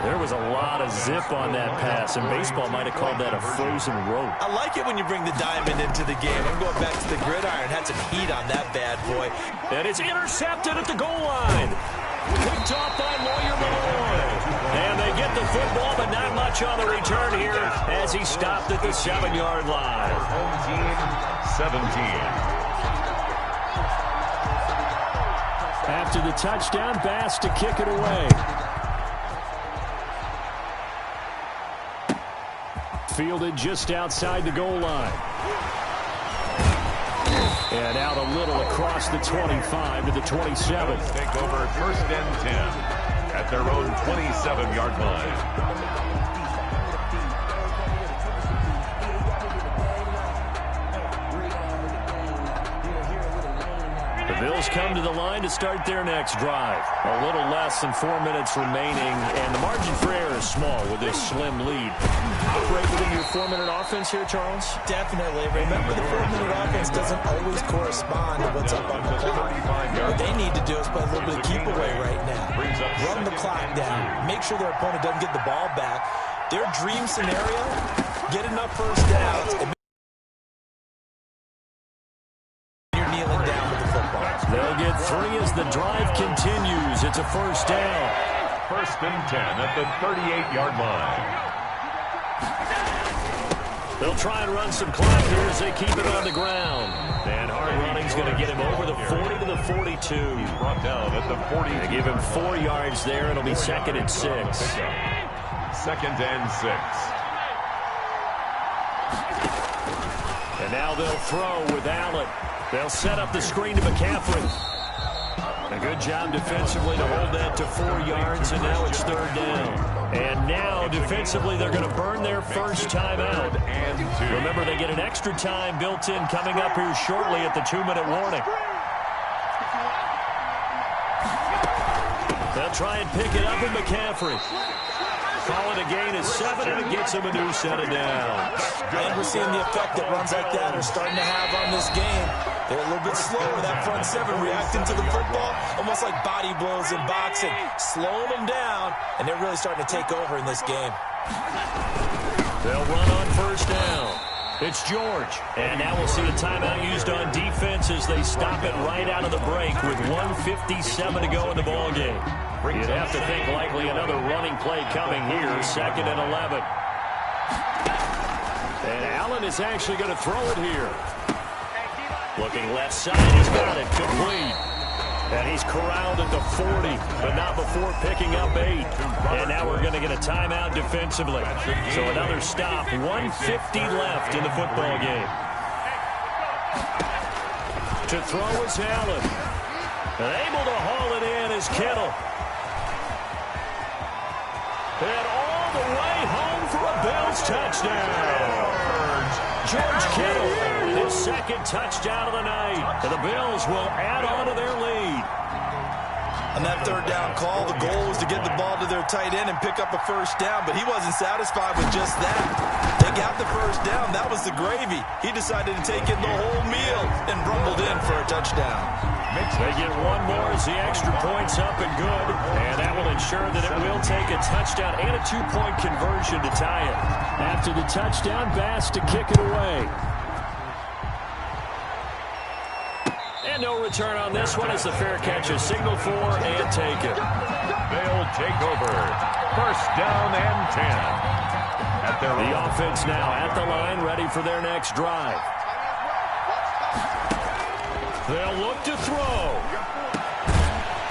There was a lot of zip on that pass, and baseball might have called that a frozen rope. I like it when you bring the diamond into the game. I'm going back to the gridiron. Had some heat on that bad boy. And it's intercepted at the goal line. Picked off by Lawyer Malloy. And they get the football, but not much on the return here as he stopped at the 7-yard line. Home team, 17. After the touchdown, Bass to kick it away. Fielded just outside the goal line. And out a little across the 25 to the 27. Take over first and 10 at their own 27-yard line. The Bills come to the line to start their next drive. A little less than 4 minutes remaining, and the margin for error is small with this slim lead. Operate within your 4-minute offense here, Charles? Definitely. Remember, the 4-minute offense doesn't always correspond to what's up on the clock. What they need to do is play a little bit of keep away right now. Run the clock down. Make sure their opponent doesn't get the ball back. Their dream scenario, get enough first downs and they'll get 3 as the drive continues. It's a first down. First and 10 at the 38-yard line. They'll try and run some clock here as they keep it on the ground. And hard running's going to get him over the 40 to the 42. He's brought down at the 40. They give him 4 yards there. It'll be second and 6. Second and 6. And now they'll throw with Allen. They'll set up the screen to McCaffrey. A good job defensively to hold that to 4 yards, and now it's third down. And now, defensively, they're going to burn their first timeout. Remember, they get an extra time built in coming up here shortly at the 2-minute warning. They'll try and pick it up with McCaffrey. Call it a gain of 7, and it gets him a new set of downs. And we're seeing the effect that runs like that are starting to have on this game. They're a little bit slower, that front 7 reacting to the football, almost like body blows in boxing, slowing them down, and they're really starting to take over in this game. They'll run on first down. It's George. And now we'll see a timeout used on defense as they stop it right out of the break with 1:57 to go in the ballgame. You'd have to think likely another running play coming here, second and 11. And Allen is actually going to throw it here. Looking left side, he's got it, complete. And he's corralled at the 40, but not before picking up 8. And now we're going to get a timeout defensively. So another stop, 1:50 left in the football game. To throw is Allen. And able to haul it in is Kittle. And all the way home for a Bills touchdown. George Kittle, his second touchdown of the night. And the Bills will add on to their lead. On that third down call, the goal was to get the ball to their tight end and pick up a first down, but he wasn't satisfied with just that. They got the first down. That was the gravy. He decided to take in the whole meal and rumbled in for a touchdown. They get one more as the extra point's up and good, and that will ensure that it will take a touchdown and a 2-point conversion to tie it. After the touchdown, Bass to kick it away. And no return on this one as the fair catch is signaled for and taken. They'll take over. First down and 10. At their the offense now at the line, ready for their next drive. They'll look to throw.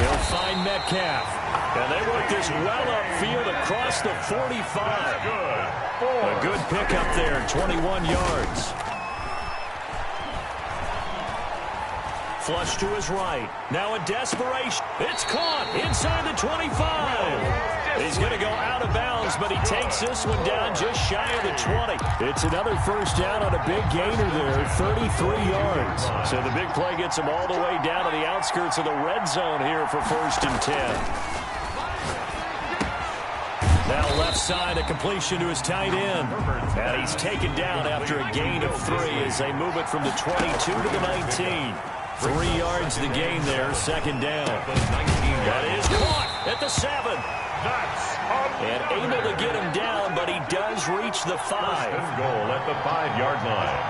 He'll find Metcalf. And they work this well upfield across the 45. A good pickup there, 21 yards. Flush to his right. Now a desperation. It's caught inside the 25. He's going to go out of bounds, but he takes this one down just shy of the 20. It's another first down on a big gainer there, 33 yards. So the big play gets him all the way down to the outskirts of the red zone here for first and 10. Now left side, a completion to his tight end. And he's taken down after a gain of 3 as they move it from the 22 to the 19. 3 yards to gain there, second down. That is caught at the 7. And able to get him down, but he does reach the 5. Goal at the 5-yard line.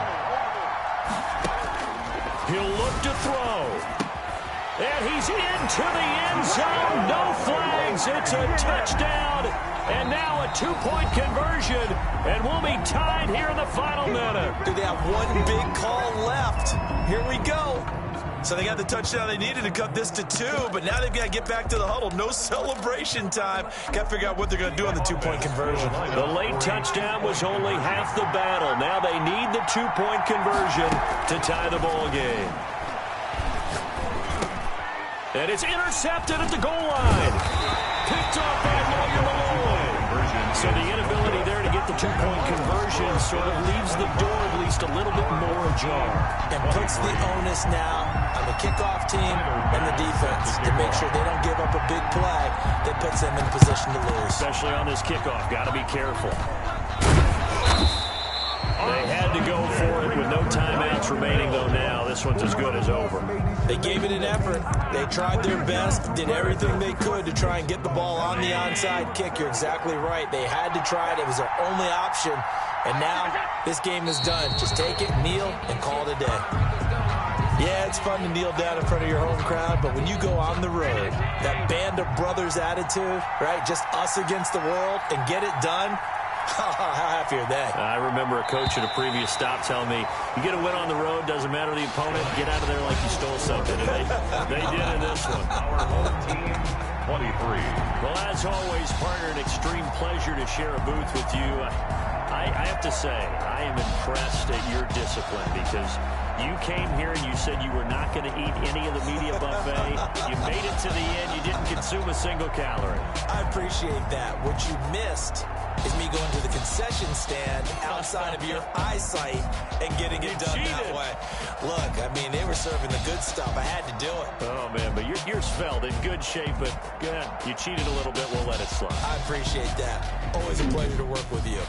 He'll look to throw. And he's into the end zone. No flags. It's a touchdown. And now a 2-point conversion. And we'll be tied here in the final minute. Do they have one big call left? Here we go. So they got the touchdown they needed to cut this to 2, but now they've got to get back to the huddle. No celebration time. Got to figure out what they're going to do on the 2-point conversion. The late touchdown was only half the battle. Now they need the 2-point conversion to tie the ball game. And it's intercepted at the goal line. Picked off by Lawyer Malloy. So the inability there to get the 2-point conversion sort of leaves the door at least a little bit more ajar. And puts the onus now on the kickoff team and the defense to make sure they don't give up a big play that puts them in position to lose. Especially on this kickoff. Got to be careful. They had to go for it with no timeouts remaining, though, now. This one's as good as over. They gave it an effort. They tried their best, did everything they could to try and get the ball on the onside kick. You're exactly right. They had to try it. It was their only option. And now this game is done. Just take it, kneel, and call it a day. Yeah, it's fun to kneel down in front of your home crowd, but when you go on the road, that band of brothers attitude, right, just us against the world, and get it done, how happy are they? I remember a coach at a previous stop telling me, you get a win on the road, doesn't matter the opponent, get out of there like you stole something. And they did in this one. Our home team, 23. Well, as always, partner, an extreme pleasure to share a booth with you. I have to say, I am impressed at your discipline because you came here and you said you were not going to eat any of the media buffet. You made it to the end. You didn't consume a single calorie. I appreciate that. What you missed is me going to the concession stand outside of your eyesight and getting it done that way. Look, I mean, they were serving the good stuff. I had to do it. Oh, man, but you're svelte, in good shape, but good. You cheated a little bit. We'll let it slide. I appreciate that. Always a pleasure to work with you.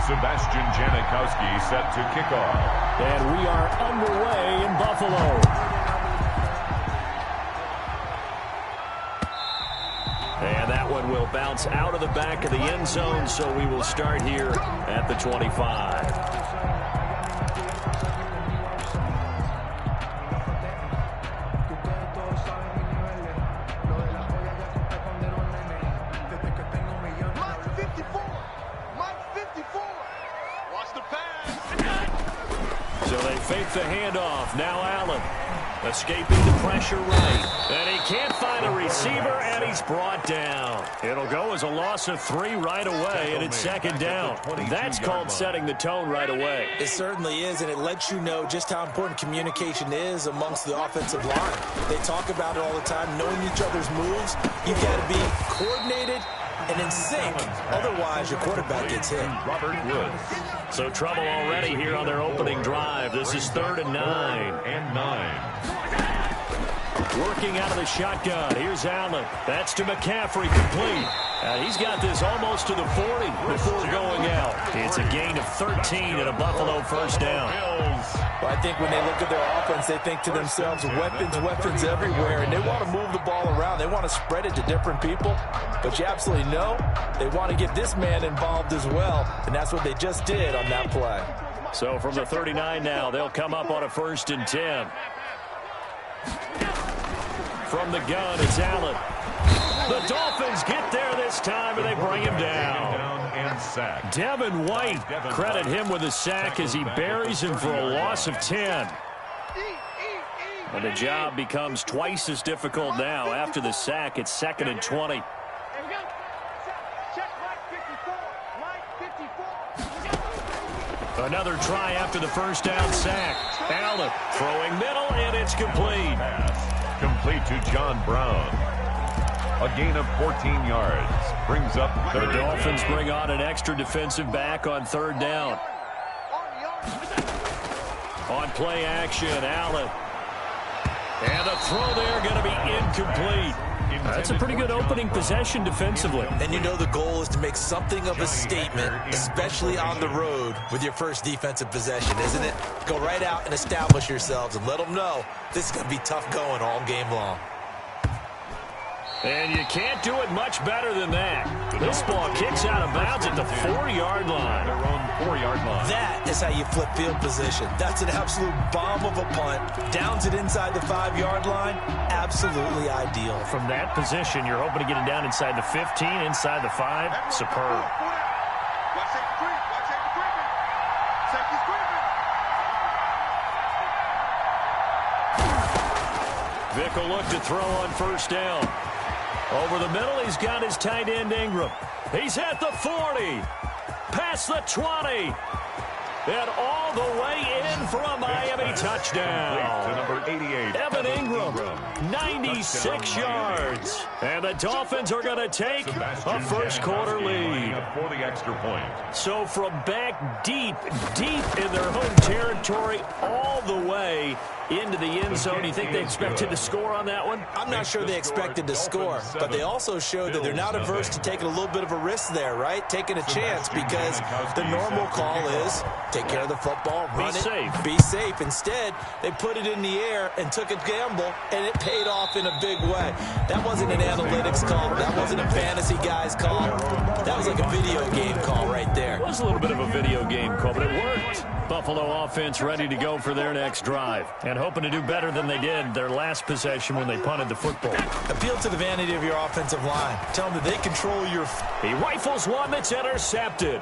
Sebastian Janikowski set to kick off. And we are underway in Buffalo. And that one will bounce out of the back of the end zone, so we will start here at the 25. So they fake the handoff. Now Allen escaping the pressure right. And he can't find a receiver, and he's brought down. It'll go as a loss of 3 right away, and it's second down. That's called setting the tone right away. It certainly is, and it lets you know just how important communication is amongst the offensive line. They talk about it all the time, knowing each other's moves. You've got to be coordinated and in sync. Otherwise, your quarterback gets hit. Robert Woods. So trouble already here on their opening drive. This is 3rd and 9. And 9. Working out of the shotgun. Here's Allen. That's to McCaffrey, complete. He's got this almost to the 40 before going out. It's a gain of 13 and a Buffalo first down. Well, I think when they look at their offense, they think to themselves, weapons everywhere, and they want to move the ball around. They want to spread it to different people. But you absolutely know they want to get this man involved as well, and that's what they just did on that play. So from the 39 now, they'll come up on a 1st and 10. From the gun, it's Allen. The Dolphins get there this time, and they bring him down. Devin White, credit him with a sack as he buries him for a loss of 10. And the job becomes twice as difficult now. After the sack, it's 2nd and 20. Another try after the first down sack. Allen throwing middle, and it's complete. Complete to John Brown. A gain of 14 yards. Brings up the Dolphins bring on an extra defensive back on 3rd down. On play action, Allen. And a throw there going to be incomplete. That's a pretty good opening possession defensively. And you know the goal is to make something of a statement, especially on the road with your first defensive possession, isn't it? Go right out and establish yourselves and let them know this is going to be tough going all game long. And you can't do it much better than that. This ball kicks out of bounds at the 4-yard line. Their own 4-yard line. That is how you flip field position. That's an absolute bomb of a punt. Downs it inside the 5-yard line. Absolutely ideal. From that position, you're hoping to get it down inside the 15, inside the 5. Superb. Vick will look to throw on 1st down. Over the middle, he's got his tight end Ingram. He's at the 40. Past the 20. And all the way in for a Miami touchdown. To number 88. Evan Ingram, 96 yards. And the Dolphins are going to take a first-quarter lead. For the extra point. So from back deep in their home territory, all the way into the end zone. You think they expected to score on that one? I'm not sure they expected to score, but they also showed that they're not averse to taking a little bit of a risk there, right? Taking a chance, because the normal call is take care of the football, run it, be safe. Instead, they put it in the air and took a gamble, and it paid off in a big way. That wasn't an analytics call. That wasn't a fantasy guy's call. That was like a video game call right there. It was a little bit of a video game call, but it worked. Buffalo offense ready to go for their next drive, and hoping to do better than they did their last possession when they punted the football. Appeal to the vanity of your offensive line. Tell them that they control your... He rifles one that's intercepted.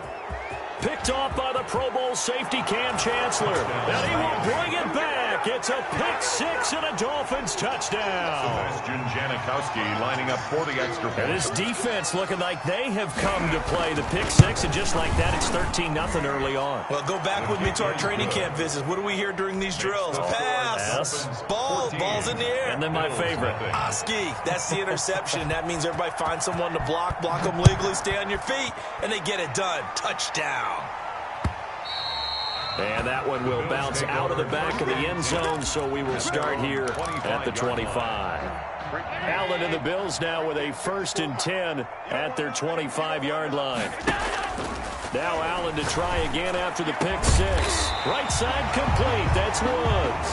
Picked off by the Pro Bowl safety Cam Chancellor. And he will bring it back. It's a pick 6 and a Dolphins touchdown. Sebastian Janikowski lining up for the extra point. And this defense looking like they have come to play. The pick 6, and just like that, it's 13-0 early on. Well, go back with me to our training camp visits. What do we hear during these drills? Pass. Ball's in the air. And then my favorite. Oski. That's the interception. That means everybody finds someone to block them legally, stay on your feet, and they get it done. Touchdown. And that one will bounce out of the back of the end zone, so we will start here at the 25. Allen and the Bills now with a 1st and 10 at their 25-yard line. Now Allen to try again after the pick 6. Right side complete. That's Woods.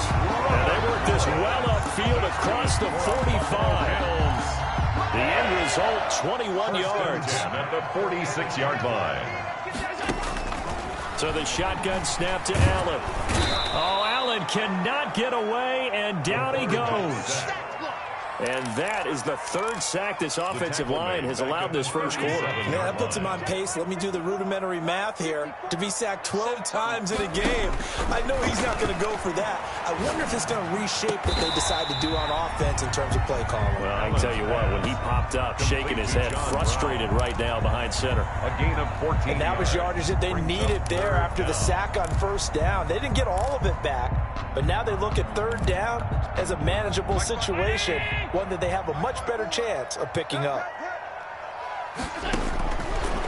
And they work this well upfield across the 45. The end result, 21 yards. At the 46-yard line. So the shotgun snap to Allen. Oh, Allen cannot get away, and down he goes. And that is the third sack this offensive line has allowed this first quarter. Yeah, that puts him on pace. Let me do the rudimentary math here. To be sacked 12 times in a game, I know he's not going to go for that. I wonder if it's going to reshape what they decide to do on offense in terms of play calling. Well, I can tell you what, when he popped up, shaking his head, frustrated right now behind center. A gain of 14. And that was yardage that they needed there after the sack on first down. They didn't get all of it back, but now they look at third down as a manageable situation, one that they have a much better chance of picking up.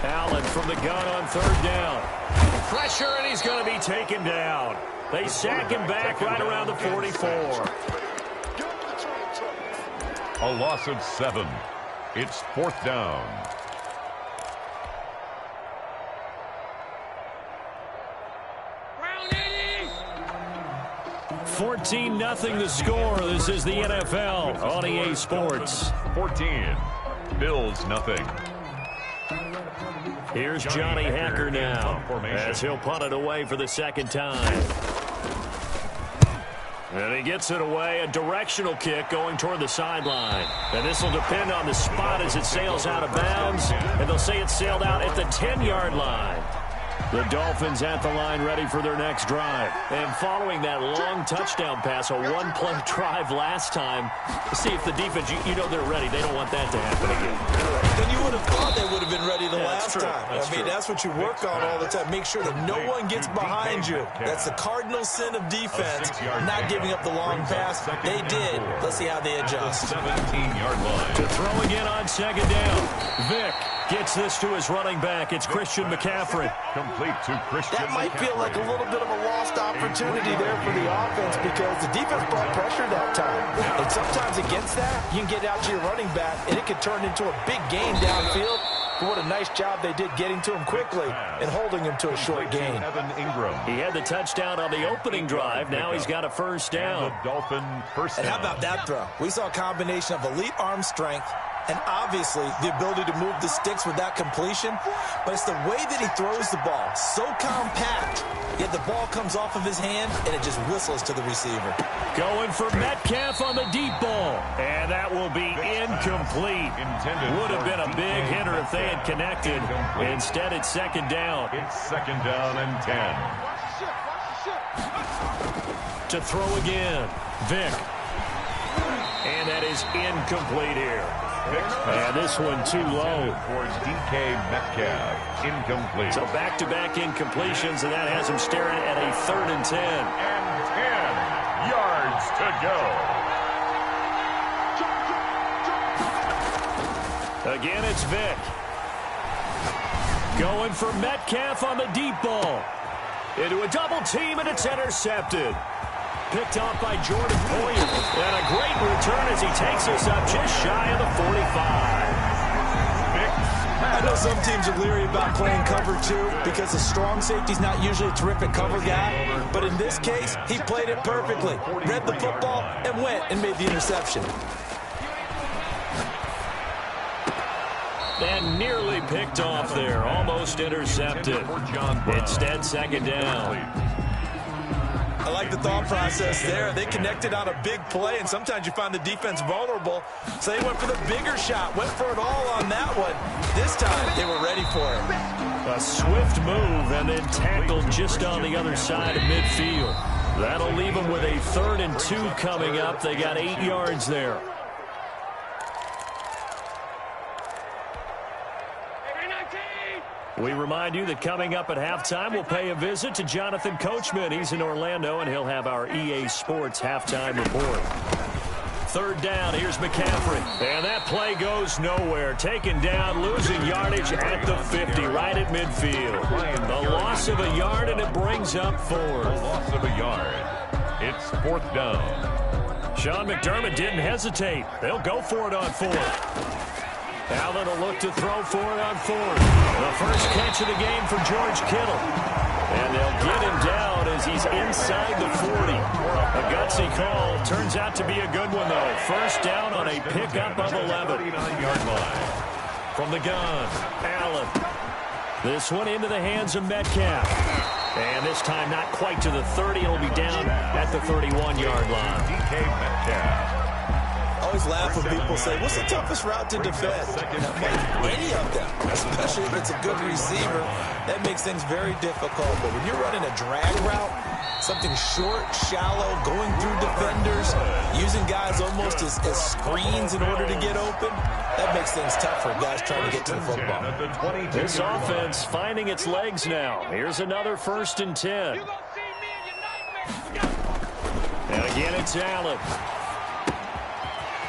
Allen from the gun on third down. Pressure, and he's going to be taken down. They sack him back right around the 44. A loss of 7. It's fourth down. 14-0 the score. This is the NFL on EA Sports. 14. Bills nothing. Here's Johnny Hacker now as he'll punt it away for the second time. And he gets it away, a directional kick going toward the sideline. And this will depend on the spot as it sails out of bounds. And they'll say it sailed out at the 10-yard line. The Dolphins at the line ready for their next drive. And following that long touchdown pass, a one-play drive last time, see if the defense, you know they're ready. They don't want that to happen again. Then you would have thought they would have been ready the last time. That's true. That's what you work on all the time. Make sure that no one gets behind you. That's the cardinal sin of defense, not giving up the long pass. They did. Let's see how they adjust. 17-yard line. To throw again on second down. Vic gets this to his running back. It's Christian McCaffrey. Complete to Christian That might feel like a little bit of a lost opportunity there for the offense because the defense brought pressure that time. And sometimes against that, you can get out to your running back, and it can turn into a big game downfield. But what a nice job they did getting to him quickly and holding him to a short gain. Evan Ingram. He had the touchdown on the opening drive. Now he's got a first down. The Dolphin first down. And how about that throw? We saw a combination of elite arm strength and obviously the ability to move the sticks with that completion. But it's the way that he throws the ball. So compact, yet the ball comes off of his hand and it just whistles to the receiver. Going for Metcalf on the deep ball. And that will be incomplete. Would have been a big hitter if they had connected. Instead, it's second down. It's second down and 10. To throw again, Vic. And that is incomplete here. And this one too low. For DK Metcalf. Incomplete. So back-to-back incompletions, and that has him staring at a 3rd and 10. And 10 yards to go. Again, it's Vic. Going for Metcalf on the deep ball. Into a double team, and it's intercepted. Picked off by Jordan Poyer. And a great return as he takes us up just shy of the 45. I know some teams are leery about playing cover 2 because the strong safety's not usually a terrific cover guy. But in this case, he played it perfectly. Read the football and went and made the interception. And nearly picked off there. Almost intercepted. Instead, second down. I like the thought process there. They connected on a big play, and sometimes you find the defense vulnerable. So they went for the bigger shot, went for it all on that one. This time, they were ready for it. A swift move and then tackled just on the other side of midfield. That'll leave them with a 3rd and 2 coming up. They got 8 yards there. We remind you that coming up at halftime, we'll pay a visit to Jonathan Coachman. He's in Orlando, and he'll have our EA Sports halftime report. 3rd down, here's McCaffrey. And that play goes nowhere. Taken down, losing yardage at the 50, right at midfield. A loss of a yard, and it brings up 4th. A loss of a yard. It's 4th down. Sean McDermott didn't hesitate. They'll go for it on 4th. Allen will look to throw for it on 4th. The first catch of the game for George Kittle. And they'll get him down as he's inside the 40. A gutsy call. Turns out to be a good one, though. First down on a pickup of 11. 39-yard line. From the gun, Allen. This one into the hands of Metcalf. And this time not quite to the 30. It'll be down at the 31-yard line. DK Metcalf. A always laugh when people say, what's the toughest route to defend? Any of them, especially if it's a good receiver, that makes things very difficult. But when you're running a drag route, something short, shallow, going through defenders, using guys almost as screens in order to get open, that makes things tough for guys trying to get to the football. This offense finding its legs now. Here's another 1st and 10. And again, it's Allen.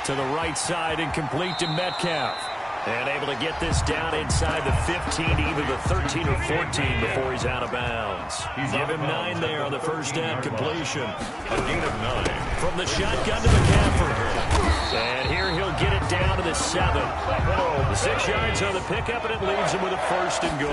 To the right side, incomplete to Metcalf. And able to get this down inside the 15, either the 13 or 14 before he's out of bounds. Give him 9 there on the first down completion. A gain of 9. From the shotgun to McCaffrey. And here he'll get it down to the 7. The 6 yards on the pickup, and it leaves him with a 1st and goal.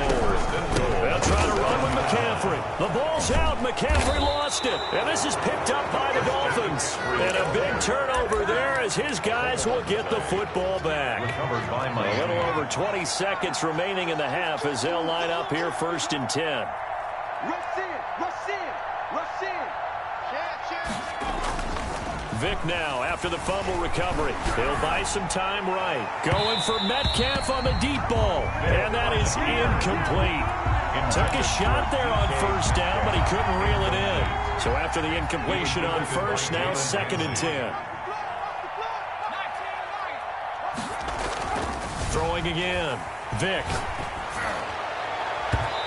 They'll try to run with McCaffrey. The ball's out. McCaffrey lost it. And this is picked up by the Dolphins. And a big turnover there as his guys will get the football back. Recovered by Miami. A little over 20 seconds remaining in the half as they'll line up here 1st and 10. Rush in, rush in, rush in. Vic now after the fumble recovery. They'll buy some time right. Going for Metcalf on the deep ball. And that is incomplete. Took a shot there on 1st down, but he couldn't reel it in. So after the incompletion on 1st, now 2nd and 10. Throwing again. Vic.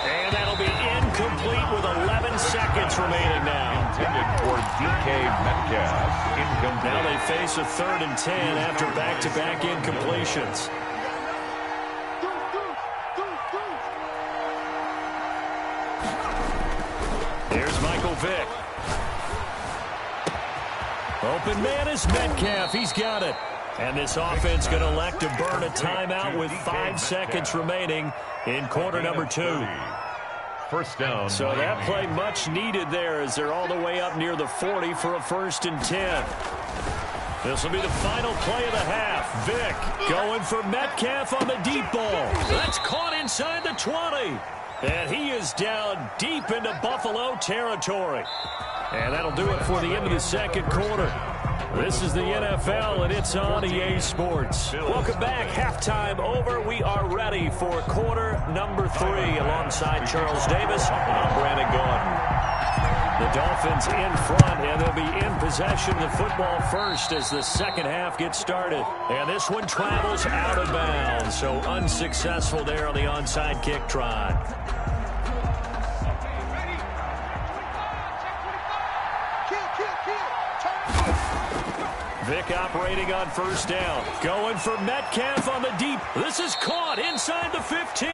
And that'll be incomplete with 11 seconds remaining now. Intended for DK Metcalf. Incomplete. Now they face a 3rd and 10 after back-to-back incompletions. Here's Michael Vick. Open man is Metcalf. He's got it. And this offense going to elect to burn a timeout with 5 seconds remaining in quarter number 2. 1st down. So that play much needed there as they're all the way up near the 40 for a 1st and 10. This will be the final play of the half. Vic going for Metcalf on the deep ball. That's caught inside the 20. And he is down deep into Buffalo territory. And that'll do it for the end of the 2nd quarter. This is the NFL, and it's on EA Sports. Welcome back. Halftime over. We are ready for quarter number 3 alongside Charles Davis. And I'm Brandon Gordon. The Dolphins in front, and they'll be in possession of the football first as the 2nd half gets started. And this one travels out of bounds, so unsuccessful there on the onside kick try. Vic operating on 1st down. Going for Metcalf on the deep. This is caught inside the 15.